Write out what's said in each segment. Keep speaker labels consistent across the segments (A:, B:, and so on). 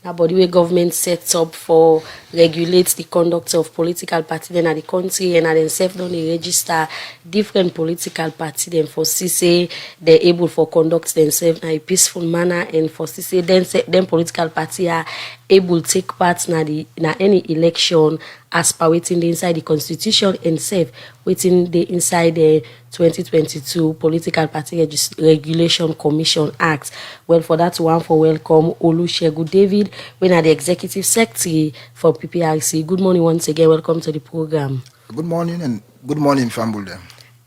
A: na body wey government sets up for regulate the conduct of political party dem na the country, and na dem sef don dey register different political party dem for see say dem able for conduct themselves in a peaceful manner, and for see say dem political party are able take part na any election as per wetin dey inside the constitution, and sef wetin dey inside the 2022 Political Party Regulation Commission Act. Well, for that one, for welcome Olusegun David, when are the executive secretary for PPRC. Good morning once again. Welcome to the program.
B: Good morning and good morning, Fambulde.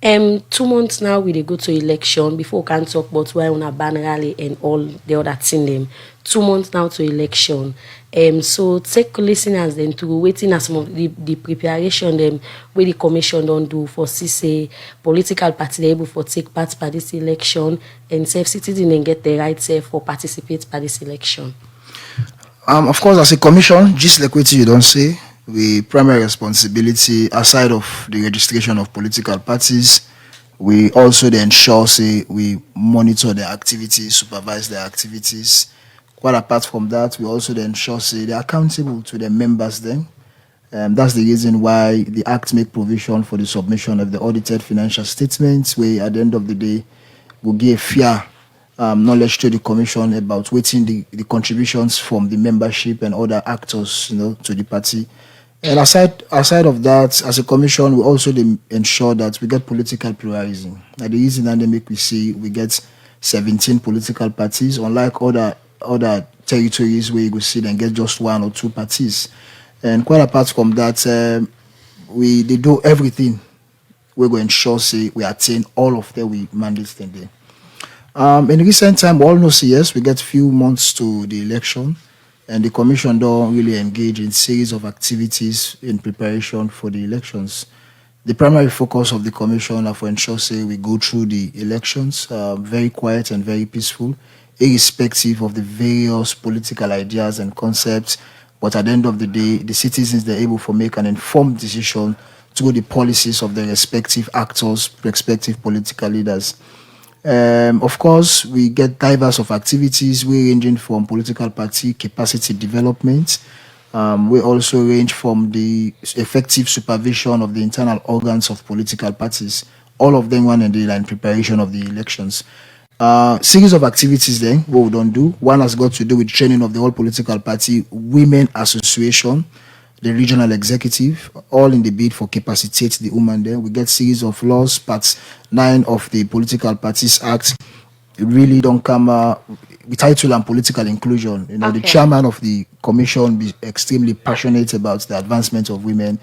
A: 2 months now we dey go to election. Before we can talk about why on a ban rally and all the other thing them. 2 months now to election. So take listeners then to waiting as some of the preparation them where the commission don't do for say political party able for take part by this election, and self citizen and get the right self for participate by this election.
B: Of course, as a commission, just like what you don't say, the primary responsibility aside of the registration of political parties, we also then ensure say we monitor their activities, supervise their activities. Quite apart from that, we also then ensure say they're accountable to the members then. That's the reason why the Act make provision for the submission of the audited financial statements, where at the end of the day, will give fair knowledge to the commission about waiting the contributions from the membership and other actors, to the party. And aside of that, as a commission, we also ensure that we get political pluralism. Now, the reason that they make we see we get 17 political parties, unlike other territories where you go see them get just 1 or 2 parties. And quite apart from that, they do everything. We're going to ensure say we attain all of their mandates today. In recent time, we all know say yes, we get few months to the election, and the commission don't really engage in series of activities in preparation for the elections. The primary focus of the commission are for ensure say we go through the elections very quiet and very peaceful, irrespective of the various political ideas and concepts. But at the end of the day, the citizens they're able to make an informed decision through the policies of the respective actors, respective political leaders. Of course, we get diverse of activities. We ranging from political party capacity development. We also range from the effective supervision of the internal organs of political parties. All of them one and the line preparation of the elections. Series of activities then, what we don't do. One has got to do with training of the whole political party women association, the regional executive, all in the bid for capacitate the women there. We get series of laws, parts 9 of the Political Parties Act. It really don't come with title and political inclusion. The chairman of the commission be extremely passionate about the advancement of women.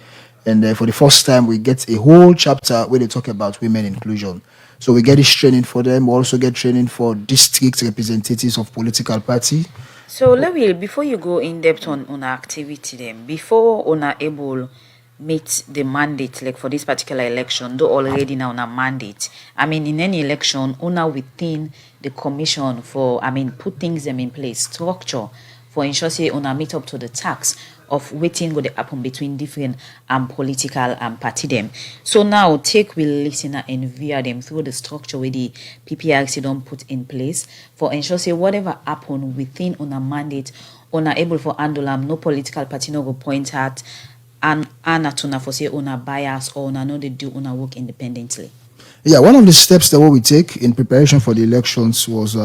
B: And for the first time, we get a whole chapter where they talk about women inclusion. So we get this training for them. We also get training for district representatives of political party.
C: So before you go in depth on our activity then, before una able meet the mandate like for this particular election, though already now on a mandate. I mean in any election, una within the commission for put things them in place, structure for ensure say una meet up to the task of waiting go the happen between different political party them. So now take we listener and via them through the structure where the PPRC don't put in place for ensure say whatever happen within on a mandate, una able for handle no political party no go point at and anatuna for say una bias or una no they do una work independently.
B: Yeah, one of the steps that what we take in preparation for the elections was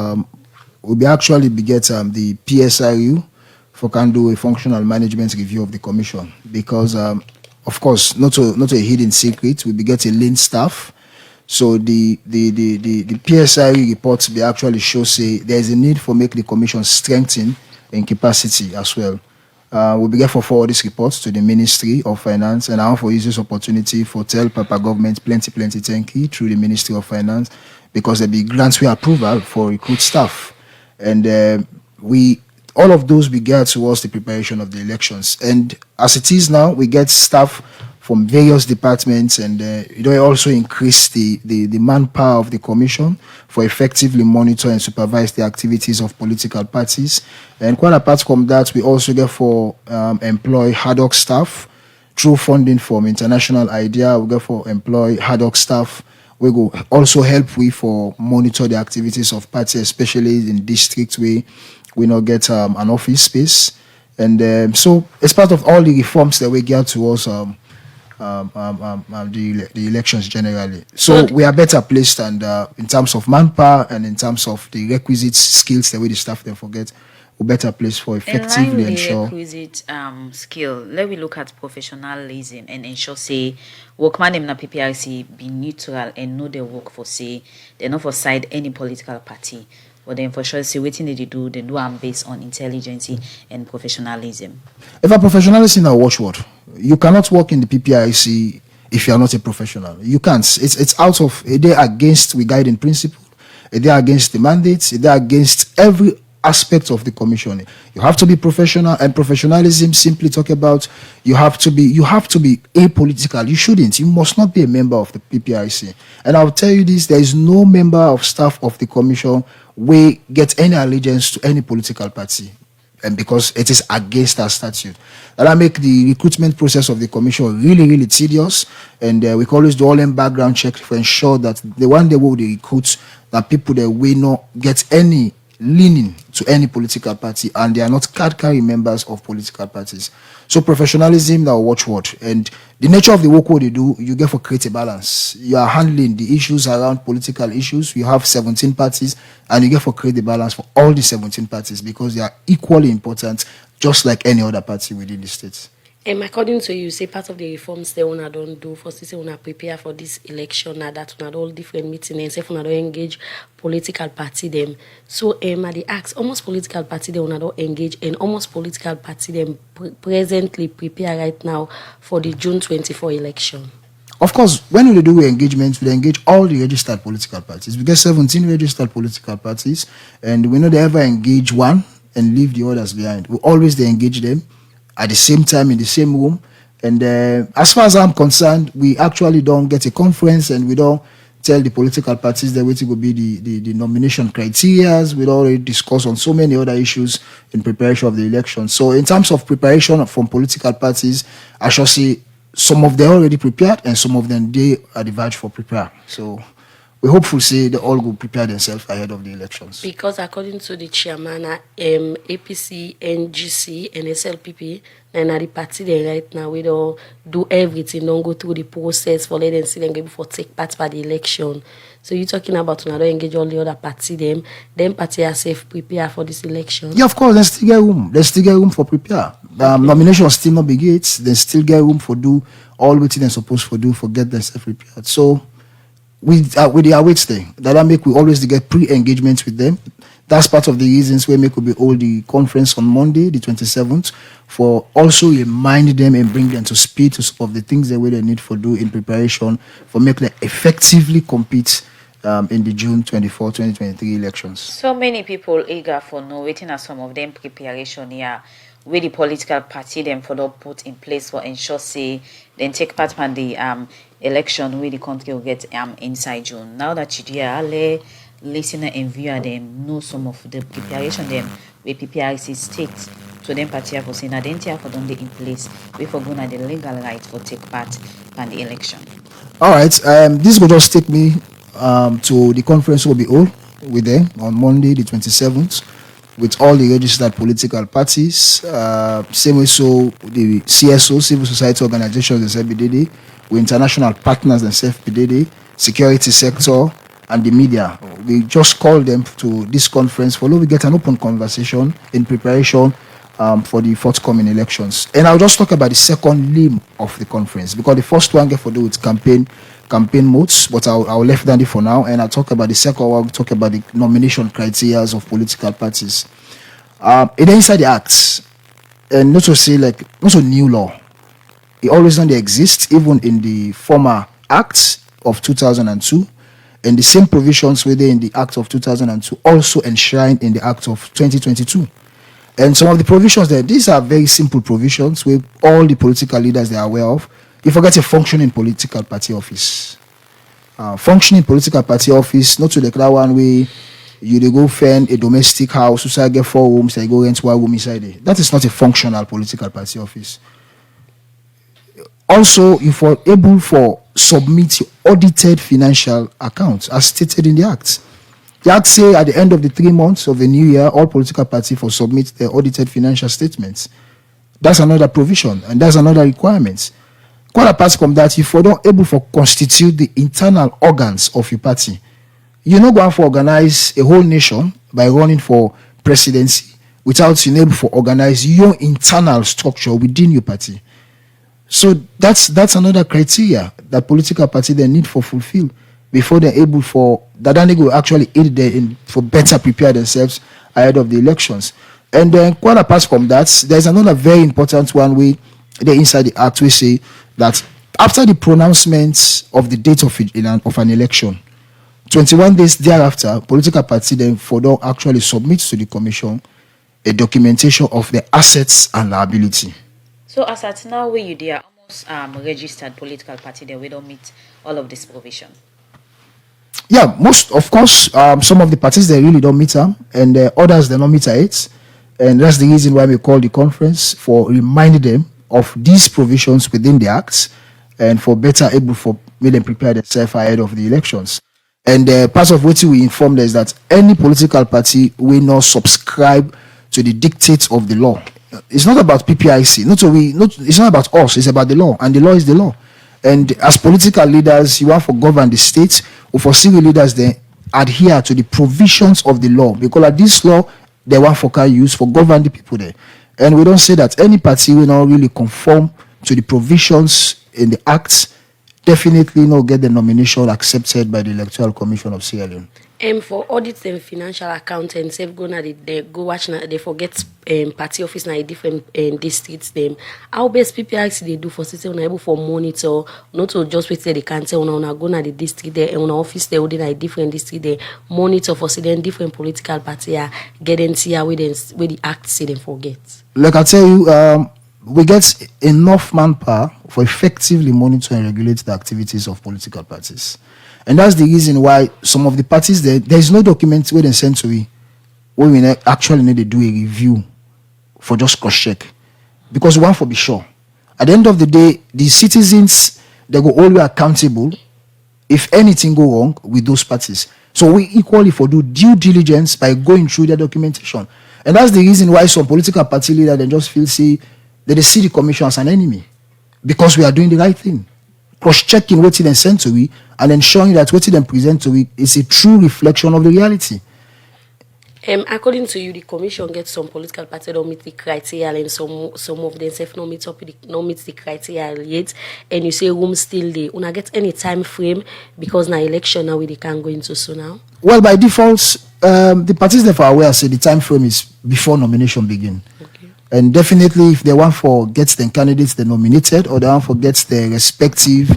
B: we actually beget the PSRU for can do a functional management review of the commission, because of course not a hidden secret, we beget a lean staff. So the PSRU reports they actually show say there is a need for make the commission strengthen in capacity as well. We began for forward these reports to the Ministry of Finance, and I want to use this opportunity for tell Papa government plenty thank you through the Ministry of Finance, because there be grants we approval for recruit staff, and all of those began towards the preparation of the elections. And as it is now, we get staff from various departments, and also increase the manpower of the commission for effectively monitor and supervise the activities of political parties. And quite apart from that, we also get for employ ad hoc staff through funding from International IDEA. We get for employ ad hoc staff. We go also help for monitor the activities of parties, especially in district way we not get an office space. And so it's part of all the reforms that we get towards the elections generally. So we are better placed, and in terms of manpower and in terms of the requisite skills that we the staff then forget, we're better placed for effectively ensure.
C: Requisite skill. Let me look at professionalism and ensure say workman in the PPRC be neutral and know their work for say they're not for side any political party. But then for sure, see what they do them based on intelligence and professionalism.
B: If a professionalism is a watchword, you cannot work in the PPRC if you are not a professional. You can't. It's out of a day against the guiding principle, a day against the mandates, a day against every aspect of the commission. You have to be professional, and professionalism simply talk about you have to be apolitical. You shouldn't. You must not be a member of the PPRC. And I'll tell you this: there is no member of staff of the commission we get any allegiance to any political party, and because it is against our statute. That make the recruitment process of the commission really, really tedious, and we can always do all them background checks to ensure that the one day we will recruit that people that we not get any leaning to any political party, and they are not card-carrying members of political parties. So professionalism, that watchword, and the nature of the work what they do, you get for create a balance. You are handling the issues around political issues. You have 17 parties, and you get for create the balance for all the 17 parties because they are equally important, just like any other party within the state.
A: According to you, say part of the reforms they wanna don't do for say wanna prepare for this election and that wanna all different meetings and say wanna don't engage political party them. So at the ask almost political party they wanna don't engage, and almost political party them presently prepare right now for the June 24 election.
B: Of course, when we do engagement, we engage all the registered political parties. We get 17 registered political parties, and we know they ever engage one and leave the others behind. We always they engage them at the same time in the same room. And as far as I'm concerned, we actually don't get a conference, and we don't tell the political parties that which will be the nomination criteria. We already discuss on so many other issues in preparation of the election. So in terms of preparation from political parties, I shall say some of them already prepared, and some of them they are the verge for prepare. So we hopefully say they all will prepare themselves ahead of the elections.
A: Because according to the chairman, APC, NGC, and SLPP, and the party there right now, we don't do everything, don't go through the process for let them see them before take part by the election. So you're talking about when I don't engage all the other party them party are safe prepare for this election.
B: Yeah, of course, there's still get room. There's still get room for prepare. Nomination still not big gates. There's still get room for do all what they're supposed to do for get themselves prepared. So with the awaits there, that make we always get pre-engagements with them. That's part of the reasons we make we hold the conference on Monday, the 27th, for also remind them and bring them to speed to some of the things that they need for do in preparation for make them effectively compete in the June 24, 2023 elections.
C: So many people eager for no waiting at some of them preparation here, where the political party them for the put in place for ensure say then take part in the election where the country will get inside June. Now that you hear listener and viewer them know some of the preparation them where PPRC states to them party for saying identity for them they in place we for going the legal right for take part in the election.
B: All right, this will just take me to the conference will be all with them on Monday the 27th with all the registered political parties, same way so the CSO, civil society organizations and SFBDD, with international partners and SFBDD, security sector, and the media. We just call them to this conference for we get an open conversation in preparation for the forthcoming elections. And I'll just talk about the second limb of the conference because the first one get for do with campaign modes, but I'll left that for now, and I'll talk about the second one. Talk about the nomination criteria of political parties. It inside the acts, and not to say like not so new law. It always don't exist, even in the former acts of 2002, and the same provisions were there in the Act of 2002 also enshrined in the Act of 2022. And some of the provisions there, these are very simple provisions where all the political leaders they are aware of. You forget a functioning political party office. Functioning political party office, not to like that one where you they go find a domestic house, so get 4 rooms, they go rent 1 room inside it. That is not a functional political party office. Also, if you're able for submit your audited financial accounts as stated in the Act. The act say at the end of the 3 months of the new year, all political parties for submit their audited financial statements. That's another provision, and that's another requirement. Quite apart from that, if you're not able to constitute the internal organs of your party, you're not going to organize a whole nation by running for presidency without being able to organize your internal structure within your party. So that's another criteria that political party they need for fulfill before they're able for that they will actually aid them for better prepare themselves ahead of the elections. And then quite apart from that, there's another very important one way they inside the act we say that after the pronouncement of the date of an election, 21 days thereafter, political party then further actually submits to the commission a documentation of the assets and liability.
C: So as at now, where you are almost registered political party, then we don't meet all of this provision.
B: Yeah, most of course, some of the parties they really don't meet them, and others they don't meet it, and that's the reason why we call the conference for reminding them of these provisions within the acts, and for better able for make them prepare themselves ahead of the elections. And part of what we informed is that any political party will not subscribe to the dictates of the law. It's not about PPRC. It's not about us. It's about the law, and the law is the law. And as political leaders, you want to govern the state, or for civil leaders, they adhere to the provisions of the law, because like this law, they want for use for govern the people there. And we don't say that any party will not really conform to the provisions in the acts, definitely not get the nomination accepted by the Electoral Commission of Sierra Leone.
A: For audits and financial accountants, if they go watch they forget party office na a different districts them. How best PPRC they do for system able for monitor, not to just wait till they can tell una go na the district there and una office there within a different district there monitor for then different political party are getting see where the act say them forget.
B: Like I tell you, we get enough manpower for effectively monitor and regulate the activities of political parties. And that's the reason why some of the parties there is no document where they send to we where we actually need to do a review for just cross-check. Because we want to be sure. At the end of the day, the citizens they go always accountable if anything go wrong with those parties. So we equally for do due diligence by going through their documentation. And that's the reason why some political party leaders they just feel say that they see the commission as an enemy. Because we are doing the right thing. Cross-checking what they send to we and ensuring that what they present to we is a true reflection of the reality.
A: According to you, the commission gets some political parties don't meet the criteria, and some of them self not meet the criteria yet. And you say room still there. Una get any time frame because now election now they can go into so now.
B: Well, by default, the parties that are aware say the time frame is before nomination begin. Okay. And definitely, if they want for get the candidates they nominated, or they want for get the respective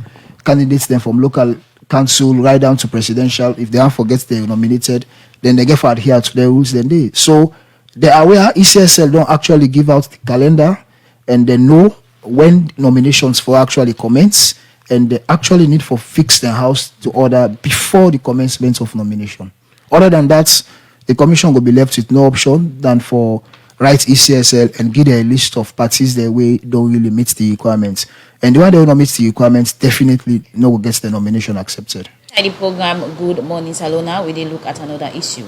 B: candidates then from local council right down to presidential, if they want for get the nominated, then they get for adhere to their rules then they. So they are aware ECSL don't actually give out the calendar, and they know when nominations for actually commence, and they actually need for fix the house to order before the commencement of nomination. Other than that, the commission will be left with no option than for write ECSL and give a list of parties that way don't really meet the requirements. And the one that don't meet the requirements definitely no will get the nomination accepted.
C: In the program Good Morning Salona, we look at another issue.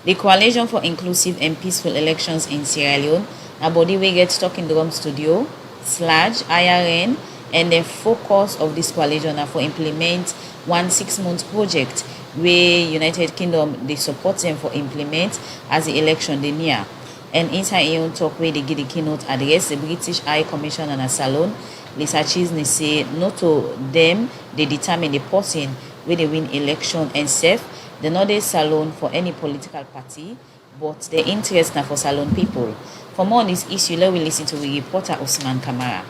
C: The Coalition for Inclusive and Peaceful Elections in Sierra Leone, a body we get stuck in the Drum Studio, / IRN, and the focus of this coalition are for implement one 6-month project where United Kingdom they support them for implement as the election they near. And inside Ion talk where they give the keynote address, the British High Commission and a salon, Lisa Chisney say not to them they determine the person where they win election and safe. They're not a salon for any political party, but the interest now for salon people. For more on this issue, let we listen to the reporter Osman Kamara.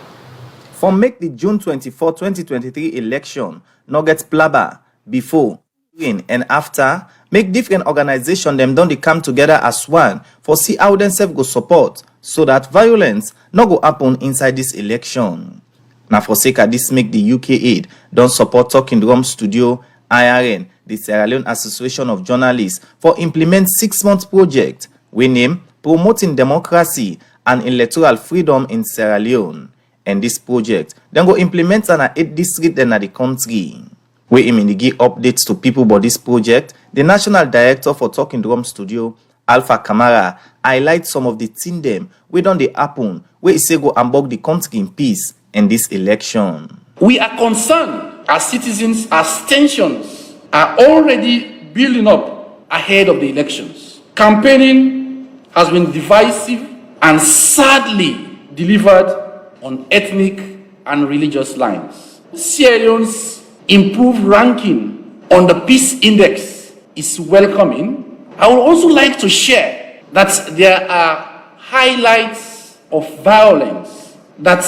D: For make the June 24, 2023 election not get blabber before, during, and after, make different organizations them don't they come together as one for see how themselves go support so that violence not go happen inside this election. Now for sake of this make the UK aid don't support Talking Drum Studio IRN, the Sierra Leone Association of Journalists, for implement 6-month project we name Promoting Democracy and Electoral Freedom in Sierra Leone. And this project then go implement an 8 district in the country. We immediately give updates to people about this project the National Director for Talking Drum Studio, Alpha Kamara, highlights some of the things them wey don dey happen wey e say go embark the country in peace in this election.
E: We are concerned as citizens as tensions are already building up ahead of the elections. Campaigning has been divisive and sadly delivered on ethnic and religious lines. Sierra Leone's improved ranking on the Peace Index is welcoming. I would also like to share that there are highlights of violence that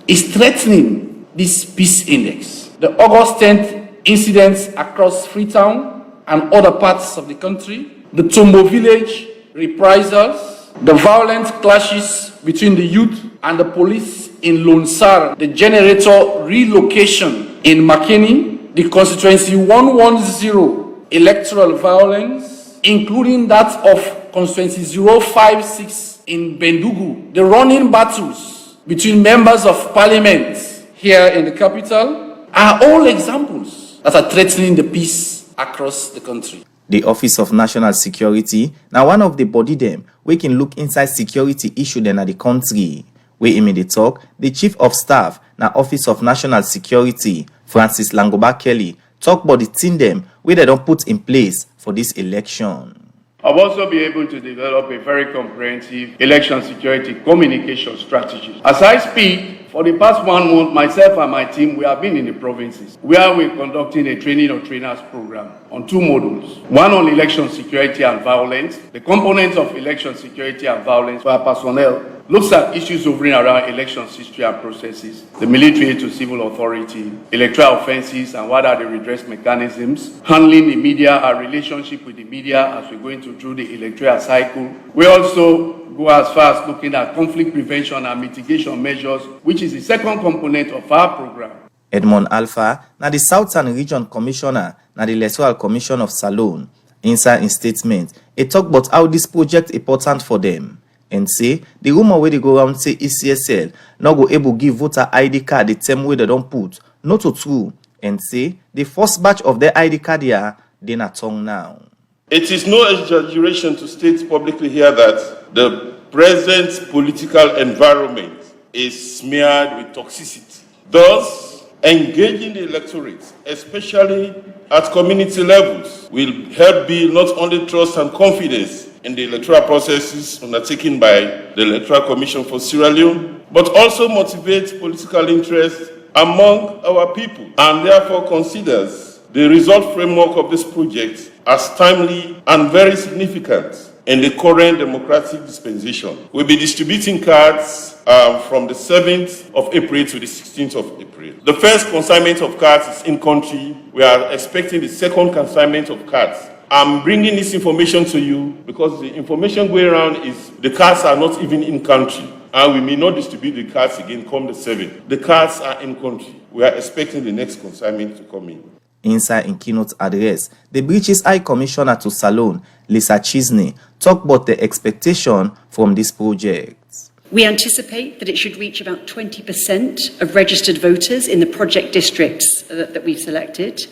E: is threatening this Peace Index. The August 10th incidents across Freetown and other parts of the country, the Tombo village reprisals, the violent clashes between the youth and the police in Lonsar, the generator relocation in Makeni, the constituency 110 electoral violence, including that of constituency 056 in Bendugu, the running battles between members of parliament here in the capital, are all examples that are threatening the peace across the country.
D: The Office of National Security now one of the body them we can look inside security issue then at the country. We immediately talk, the Chief of Staff now Office of National Security, Francis Langoba Kelly, talk about the thing them where they don't put in place for this election.
F: I've also been able to develop a very comprehensive election security communication strategy. As I speak, for the past 1 month, myself and my team, we have been in the provinces where we're conducting a training of trainers program on 2 modules. One on election security and violence. The components of election security and violence for our personnel looks at issues hovering around elections history and processes, the military to civil authority, electoral offenses and what are the redress mechanisms, handling the media, our relationship with the media as we're going through the electoral cycle. We also go as far as looking at conflict prevention and mitigation measures, which is the second component of our program.
D: Edmond Alpha, now the Southern Region Commissioner, now the Electoral Commission of Salone, inside in statement, he talk about how this project important for them. And say, the rumor where they go around say ECSL not go able give voter ID card the same way they don't put, not to true. And say, the first batch of their ID card here, they not tongue now.
G: It is no exaggeration to state publicly here that the present political environment is smeared with toxicity. Thus, engaging the electorate, especially at community levels, will help build not only trust and confidence in the electoral processes undertaken by the Electoral Commission for Sierra Leone, but also motivate political interest among our people, and therefore considers the result framework of this project as timely and very significant in the current democratic dispensation. We'll be distributing cards from the 7th of April to the 16th of April. The first consignment of cards is in country. We are expecting the second consignment of cards. I'm bringing this information to you because the information going around is the cards are not even in country, and we may not distribute the cards again come the 7th. The cards are in country. We are expecting the next consignment to come in.
D: Inside in keynote address, the British High Commissioner to Salone, Lisa Chisney, talked about the expectation from this project.
H: We anticipate that it should reach about 20% of registered voters in the project districts that we've selected,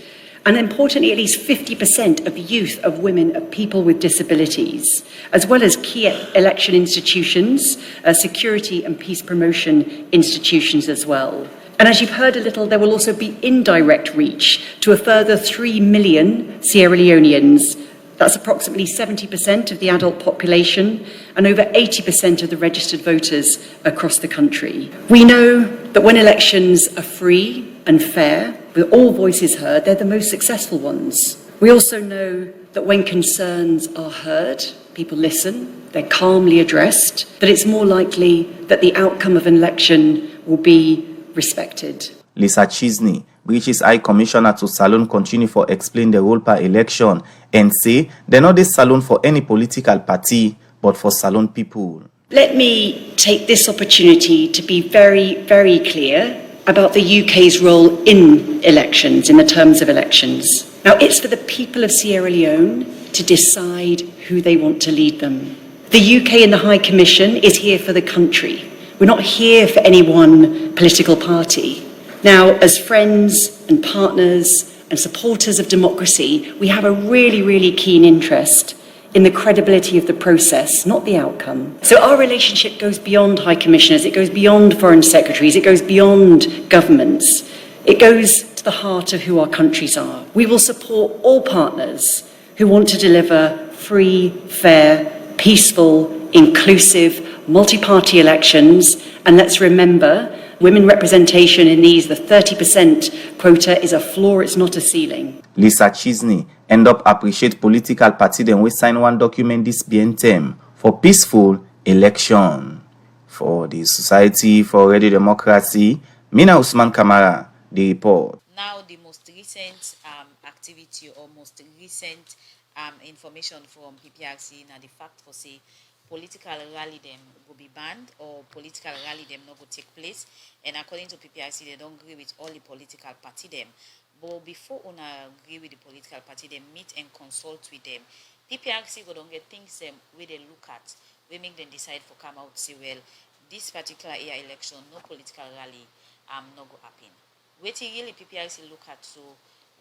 H: and importantly, at least 50% of youth, of women, of people with disabilities, as well as key election institutions, security and peace promotion institutions as well. And as you've heard a little, there will also be indirect reach to a further 3 million Sierra Leoneans. That's approximately 70% of the adult population and over 80% of the registered voters across the country. We know that when elections are free and fair, with all voices heard, they're the most successful ones. We also know that when concerns are heard, people listen, they're calmly addressed, that it's more likely that the outcome of an election will be respected.
D: Lisa Chisney, British High Commissioner to Salone, continue for explain the role per election and say they're not this Salone for any political party, but for Salone people.
H: Let me take this opportunity to be very, very clear about the UK's role in elections, in the terms of elections. Now, it's for the people of Sierra Leone to decide who they want to lead them. The UK and the High Commission is here for the country. We're not here for any one political party. Now, as friends and partners and supporters of democracy, we have a really, really keen interest in the credibility of the process, not the outcome. So our relationship goes beyond High Commissioners, it goes beyond Foreign Secretaries, it goes beyond governments. It goes to the heart of who our countries are. We will support all partners who want to deliver free, fair, peaceful, inclusive, multi-party elections. And let's remember, women representation in these, the 30% quota, is a floor, it's not a ceiling.
D: Lisa Chisney end up appreciate political party then we sign one document this BNTM for peaceful election. For the Society for Ready Democracy, Mina Usman Kamara, the report.
C: Now the most recent activity or most recent information from PPRC now the fact for say political rally them will be banned or political rally them not go take place, and according to PPRC they don't agree with all the political party them. But before una agree with the political party them meet and consult with them, PPRC go don't get things where they look at, we make them decide for come out say well this particular year election no political rally no go happen. Waiting really PPRC look at so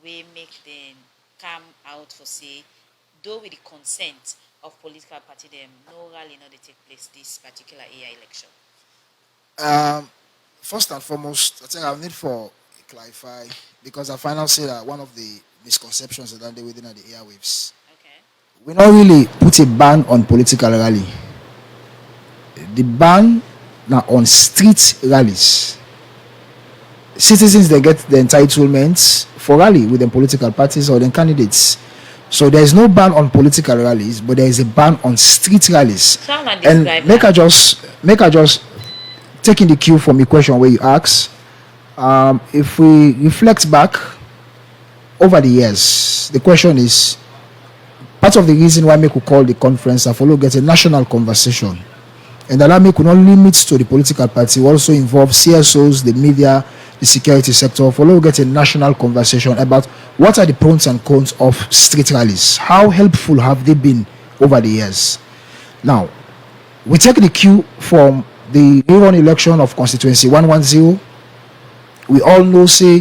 C: we make them come out for say though with the consent of political party them no rally not they take place this particular year election.
B: First and foremost, I think I need for clarify because I find out say that one of the misconceptions that they within the airwaves.
C: Okay.
B: We not really put a ban on political rally. The ban now on street rallies. Citizens they get the entitlements for rally with the political parties or the candidates. So there is no ban on political rallies, but there is a ban on street rallies.
C: So
B: and make I just taking the cue from the question where you ask. If we reflect back over the years, the question is part of the reason why we could call the conference and follow get a national conversation. And that we could not limit to the political party, we also involve CSOs, the media, the security sector, follow get a national conversation about what are the pros and cons of street rallies. How helpful have they been over the years? Now, we take the cue from the Leone election of constituency 110. We all know, say,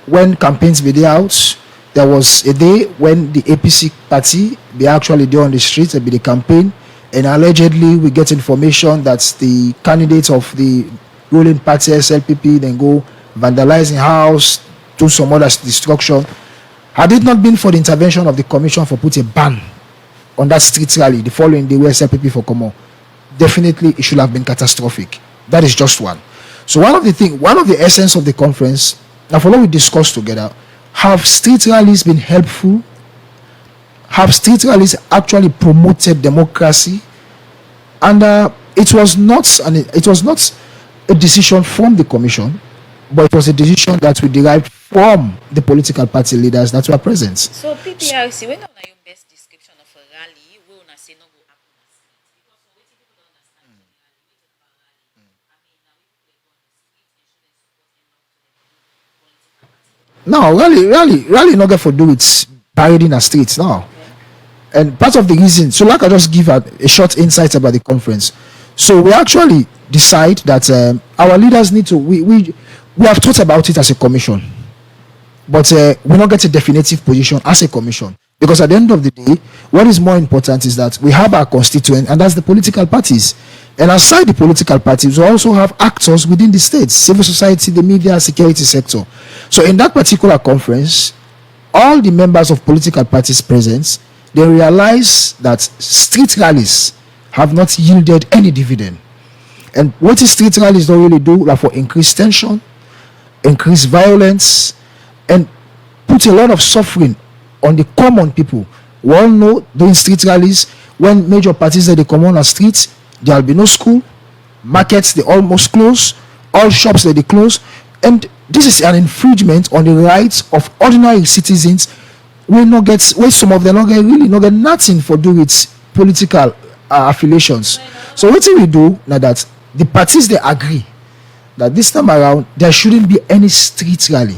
B: when campaigns were there out, there was a day when the APC party, they actually there on the streets, be the campaign, and allegedly we get information that the candidates of the ruling party, SLPP, then go vandalizing house, do some other destruction. Had it not been for the intervention of the commission for put a ban on that street rally the following day where SLPP for come on, definitely it should have been catastrophic. That is just one. So one of the essence of the conference, now follow we discuss together, have street rallies been helpful? Have street rallies actually promoted democracy? And it was not a decision from the commission, but it was a decision that we derived from the political party leaders that were present.
C: So PPRC, when on your best description of a rally, we wanna say no go happen. Because for waiting people don't understand
B: Rally not get for do with parading a streets now. And part of the reason, so like I just give a short insight about the conference. So we actually decide that our leaders need to, we have thought about it as a commission, but we not get a definitive position as a commission. Because at the end of the day, what is more important is that we have our constituent, and that's the political parties. And aside the political parties, we also have actors within the states, civil society, the media, security sector. So in that particular conference, all the members of political parties present, they realize that street rallies have not yielded any dividend. And what is street rallies don't really do like for increased tension, increased violence, and put a lot of suffering on the common people. We all know during street rallies, when major parties that they come on the streets, there will be no school, markets they almost close, all shops that they close, and this is an infringement on the rights of ordinary citizens. Some of them really not get nothing for do with political affiliations. So what do we do now that the parties they agree that this time around there shouldn't be any street rally,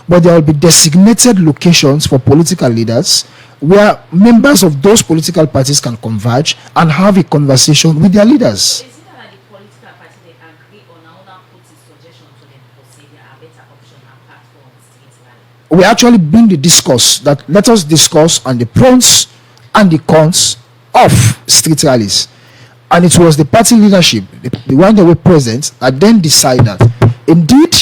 B: but there will be designated locations for political leaders where members of those political parties can converge and have a conversation with their leaders.
C: Is it that the political party they agree on how put his suggestion to them for say there are better option apart from street rally?
B: We actually bring the discourse that let us discuss on the pros and the cons of street rallies. And it was the party leadership, the one that were present, that then decide that indeed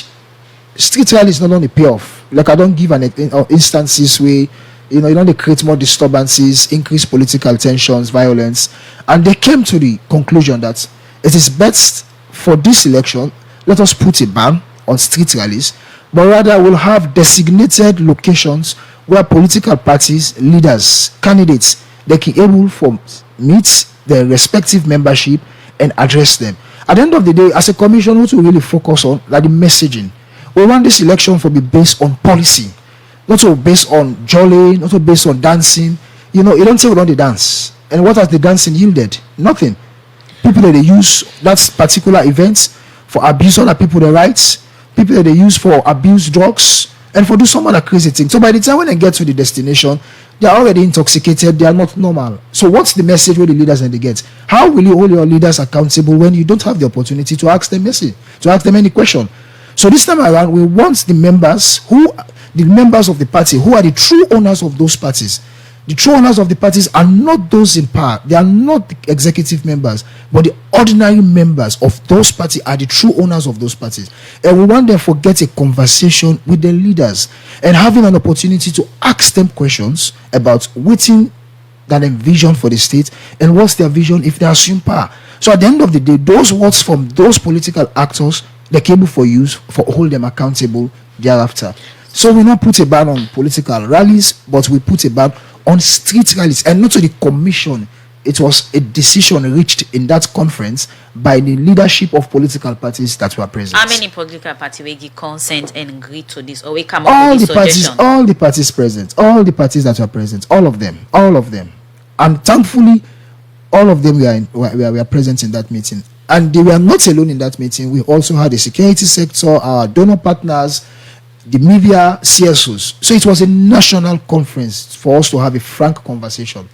B: street rallies not only pay off. Like I don't give an instances where you don't create more disturbances, increase political tensions, violence, and they came to the conclusion that it is best for this election. Let us put a ban on street rallies, but rather we'll have designated locations where political parties, leaders, candidates, they can able to meet their respective membership and address them. At the end of the day, as a commission, what we really focus on like the messaging. We want this election to be based on policy, not to based on jolly, not to based on dancing. You don't say we don't dance. And what has the dancing yielded? Nothing. People that they use that particular events for abuse other people their rights, people that they use for abuse drugs, and for do some other crazy thing. So by the time when they get to the destination, they are already intoxicated, they are not normal. So what's the message with the leaders and they get? How will you hold your leaders accountable when you don't have the opportunity to ask them any question? So this time around, we want the members of the party who are the true owners of those parties. The true owners of the parties are not those in power. They are not the executive members, but the ordinary members of those parties are the true owners of those parties. And we want them to get a conversation with the leaders and having an opportunity to ask them questions about waiting that vision for the state and what's their vision if they assume power. So at the end of the day, those words from those political actors, they're able for use for hold them accountable thereafter. So we not put a ban on political rallies, but we put a ban on street rallies, and not to the commission. It was a decision reached in that conference by the leadership of political parties that were present.
C: How many political parties will give consent and agree to this, or we come up with this suggestion?
B: All the parties present, all the parties that were present, all of them, and thankfully, all of them were present in that meeting. And they were not alone in that meeting. We also had the security sector, our donor partners, the media, CSOs. So it was a national conference for us to have a frank conversation.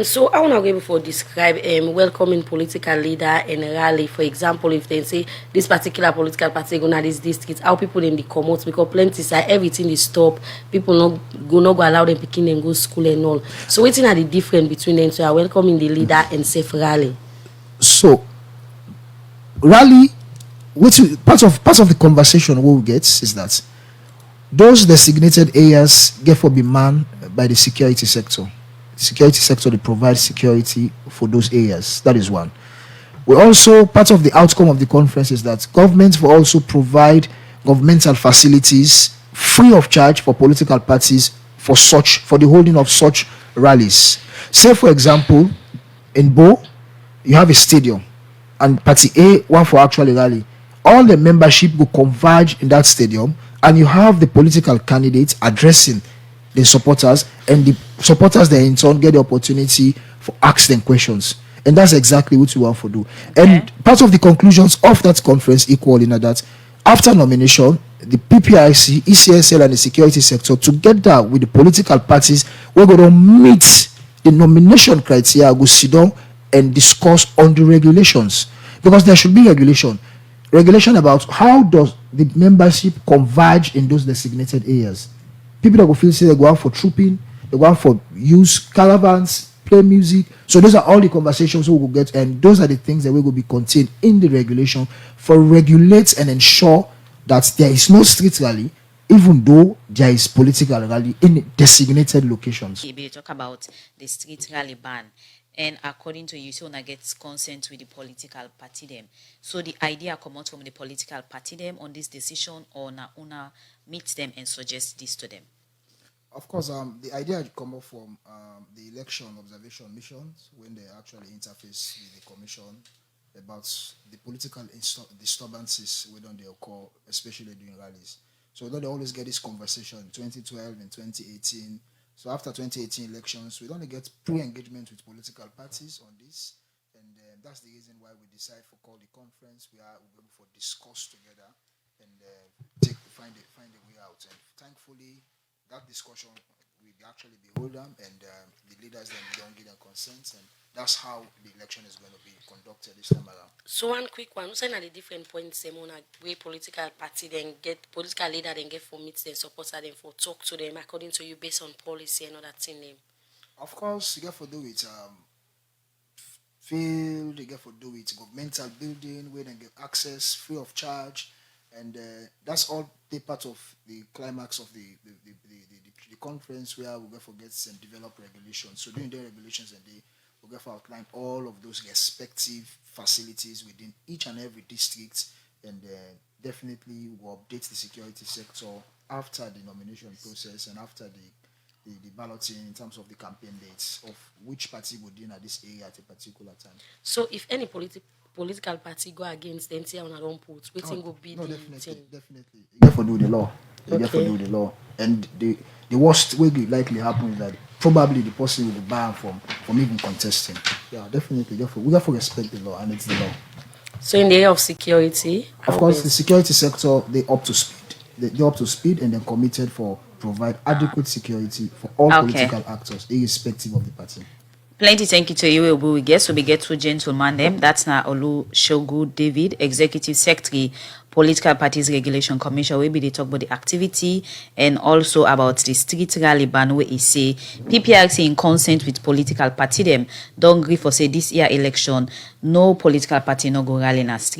A: So I want to be able to describe welcoming political leader and rally. For example, if they say this particular political party going to this district, how people in the come out because plenty say everything is stop. People not go allow them picking and go school and all. So what's the difference between them? So I welcoming the leader and safe rally.
B: So rally, which part of the conversation we'll get is that those designated areas get for be manned by the security sector. The security sector, they provide security for those areas. That is one. We also, part of the outcome of the conference is that government will also provide governmental facilities free of charge for political parties for the holding of such rallies. Say for example, in Bo, you have a stadium and party A one for actually rally. All the membership will converge in that stadium, and you have the political candidates addressing the supporters, and the supporters they in turn get the opportunity for ask them questions. And that's exactly what we want to do. And part of the conclusions of that conference equal in that after nomination, the PPRC, ECSL and the security sector together with the political parties, we're going to meet the nomination criteria, go sit down and discuss on the regulations, because there should be regulation about how does the membership converge in those designated areas. People that will feel say they go out for trooping, they go out for use caravans, play music. So those are all the conversations we will get, and those are the things that will be contained in the regulation for regulate and ensure that there is no street rally, even though there is political rally in designated locations.
C: We talk about the street rally ban. And according to you, so gets consent with the political party them. So the idea come out from the political party them on this decision, or una meet them and suggest this to them.
B: Of course, the idea come up from the election observation missions when they actually interface with the commission about the political disturbances when they occur, especially during rallies. So they always get this conversation in 2012 and 2018. So after 2018 elections, we don't get pre-engagement with political parties on this, and that's the reason why we decide to call the conference. We'll be able to discuss together and find a way out. And thankfully, that discussion we actually behold them, and the leaders then don't give their consent, and that's how the election is going to be conducted this time around.
A: So one quick one, who's at the different points on a way political party then get political leader then get for meet them, supporter them for talk to them according to you based on policy and all that thing them.
B: Of course, you get for do it field, you get for do it governmental building where they get access free of charge, and that's all the part of the climax of the conference where we get for get and develop regulations. So during the regulations and they we get for outline all of those respective facilities within each and every district, and definitely we'll update the security sector after the nomination process and after the balloting in terms of the campaign dates of which party would in at this area at a particular time.
A: So if any political party go against the NTI on a don't put, waiting will be the
B: definitely,
A: thing.
B: definitely. You get for do the law. You get for do the law. And the worst way will likely happen is that probably the person will be banned from even contesting. Yeah, definitely. Therefore, we have to respect the law, and it's the law.
A: So in the area of security,
B: of course, the security sector they up to speed. They up to speed and then committed for provide adequate security for all political actors, irrespective of the party.
C: Plenty thank you to you. We get two gentlemen them. That's now Olusegun David, Executive Secretary, Political Parties Regulation Commission. We be they talk about the activity and also about the street rally ban where he say PPRC in consent with political party them don't agree for say this year election no political party no go rally in a street.